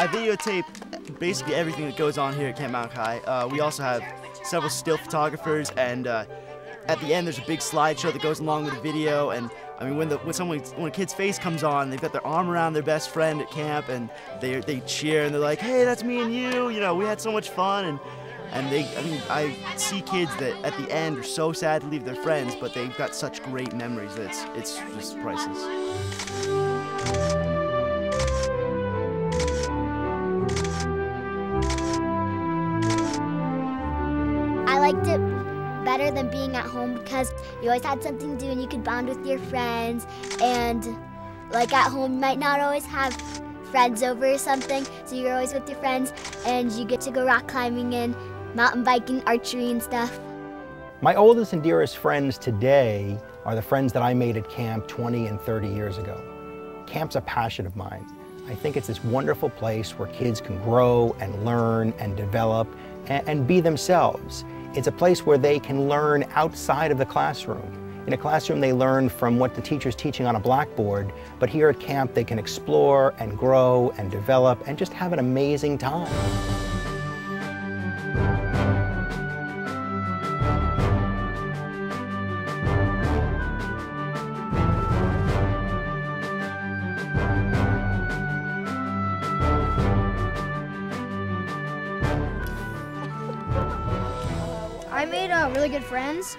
I videotape basically everything that goes on here at Camp Mountain High. We also have several still photographers, and at the end there's a big slideshow that goes along with the video. And I mean, when a kid's face comes on, they've got their arm around their best friend at camp, and they cheer and they're like, "Hey, that's me and you. You know, we had so much fun." And I see kids that at the end are so sad to leave their friends, but they've got such great memories that it's just priceless. I liked it better than being at home because you always had something to do and you could bond with your friends. And like at home, you might not always have friends over or something, so you're always with your friends and you get to go rock climbing and mountain biking, archery and stuff. My oldest and dearest friends today are the friends that I made at camp 20 and 30 years ago. Camp's a passion of mine. I think it's this wonderful place where kids can grow and learn and develop and be themselves. It's a place where they can learn outside of the classroom. In a classroom, they learn from what the teacher's teaching on a blackboard, but here at camp, they can explore and grow and develop and just have an amazing time. I made really good friends.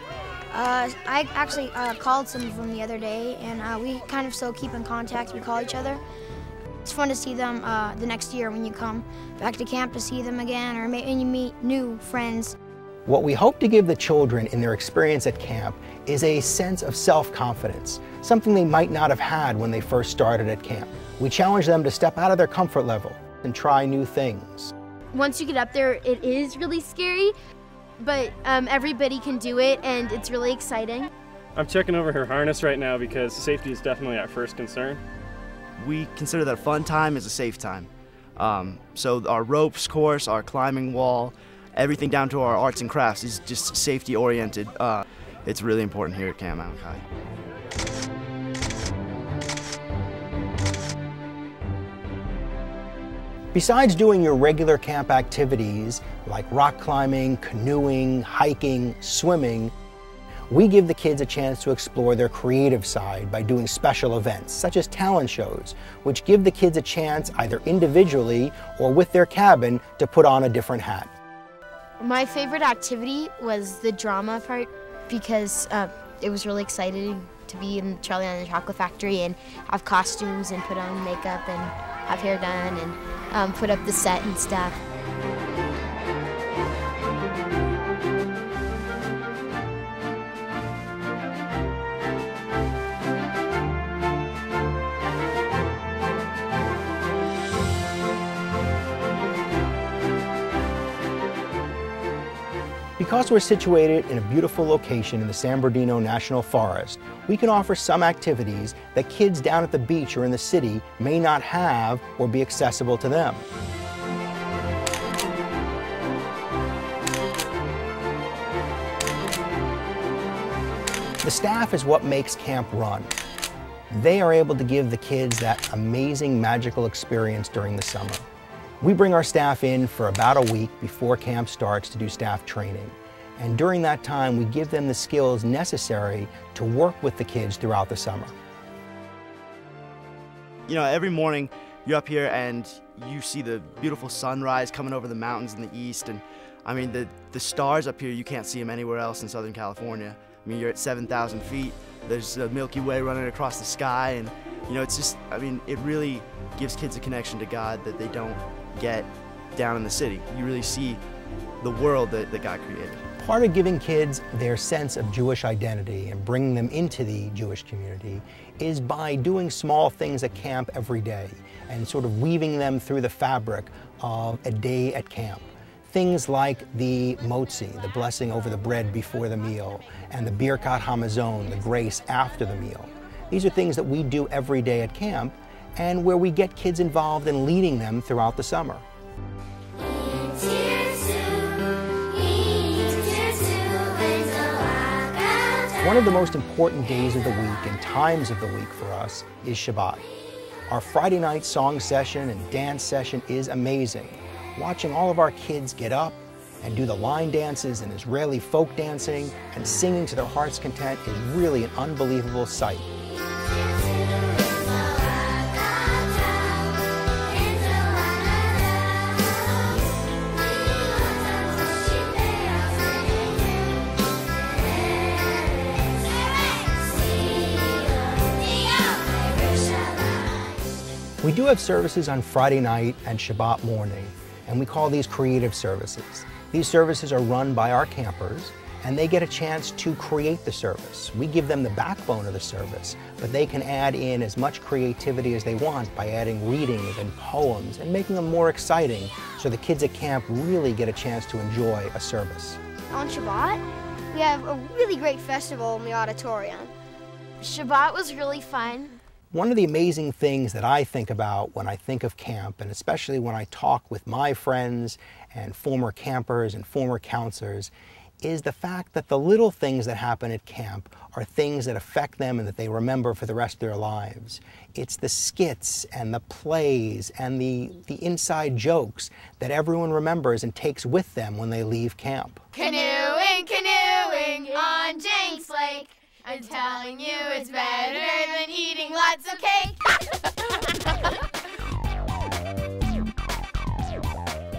I actually called some of them the other day, and we kind of still keep in contact. We call each other. It's fun to see them the next year when you come back to camp to see them again, or and you meet new friends. What we hope to give the children in their experience at camp is a sense of self-confidence, something they might not have had when they first started at camp. We challenge them to step out of their comfort level and try new things. Once you get up there, it is really scary, but everybody can do it, and it's really exciting. I'm checking over her harness right now because safety is definitely our first concern. We consider that a fun time is a safe time. So our ropes course, our climbing wall, everything down to our arts and crafts is just safety oriented. It's really important here at Camp Mountain High. Besides doing your regular camp activities like rock climbing, canoeing, hiking, swimming, we give the kids a chance to explore their creative side by doing special events, such as talent shows, which give the kids a chance, either individually or with their cabin, to put on a different hat. My favorite activity was the drama part because it was really exciting to be in Charlie and the Chocolate Factory and have costumes and put on makeup and have hair done and put up the set and stuff. Because we're situated in a beautiful location in the San Bernardino National Forest, we can offer some activities that kids down at the beach or in the city may not have or be accessible to them. The staff is what makes camp run. They are able to give the kids that amazing, magical experience during the summer. We bring our staff in for about a week before camp starts to do staff training. And during that time, we give them the skills necessary to work with the kids throughout the summer. You know, every morning you're up here and you see the beautiful sunrise coming over the mountains in the east. And I mean, the stars up here, you can't see them anywhere else in Southern California. I mean, you're at 7,000 feet. There's the Milky Way running across the sky. And, you know, it's just, I mean, it really gives kids a connection to God that they don't get down in the city. You really see the world that God created. Part of giving kids their sense of Jewish identity and bringing them into the Jewish community is by doing small things at camp every day and sort of weaving them through the fabric of a day at camp. Things like the motzi, the blessing over the bread before the meal, and the birkat hamazon, the grace after the meal. These are things that we do every day at camp and where we get kids involved in leading them throughout the summer. One of the most important days of the week and times of the week for us is Shabbat. Our Friday night song session and dance session is amazing. Watching all of our kids get up and do the line dances and Israeli folk dancing and singing to their heart's content is really an unbelievable sight. We do have services on Friday night and Shabbat morning, and we call these creative services. These services are run by our campers, and they get a chance to create the service. We give them the backbone of the service, but they can add in as much creativity as they want by adding readings and poems and making them more exciting so the kids at camp really get a chance to enjoy a service. On Shabbat, we have a really great festival in the auditorium. Shabbat was really fun. One of the amazing things that I think about when I think of camp, and especially when I talk with my friends and former campers and former counselors, is the fact that the little things that happen at camp are things that affect them and that they remember for the rest of their lives. It's the skits and the plays and the inside jokes that everyone remembers and takes with them when they leave camp. Canoeing, canoeing on Jenks Lake. I'm telling you it's better than eating lots of cake.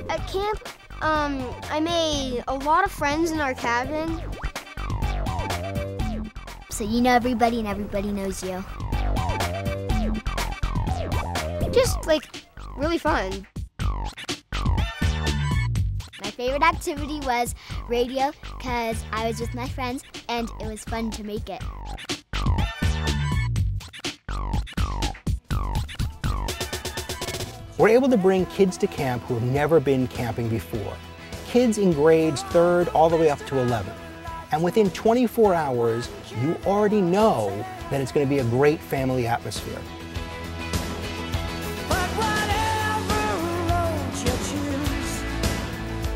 At camp, I made a lot of friends in our cabin. So you know everybody and everybody knows you. Just like really fun. My favorite activity was radio because I was with my friends and it was fun to make it. We're able to bring kids to camp who have never been camping before. Kids in grades 3rd all the way up to 11th. And within 24 hours, you already know that it's going to be a great family atmosphere.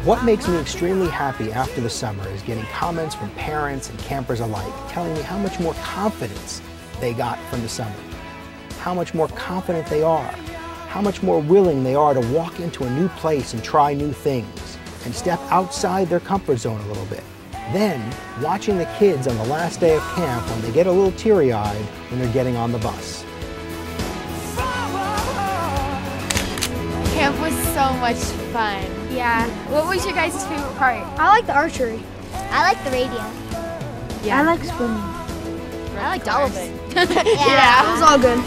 What makes me extremely happy after the summer is getting comments from parents and campers alike telling me how much more confidence they got from the summer, how much more confident they are, how much more willing they are to walk into a new place and try new things and step outside their comfort zone a little bit. Then, watching the kids on the last day of camp when they get a little teary-eyed when they're getting on the bus. Camp was so much fun. Yeah. What was your guys' favorite part? I like the archery. I like the radio. I like swimming. I liked all of it. Yeah, it was all good.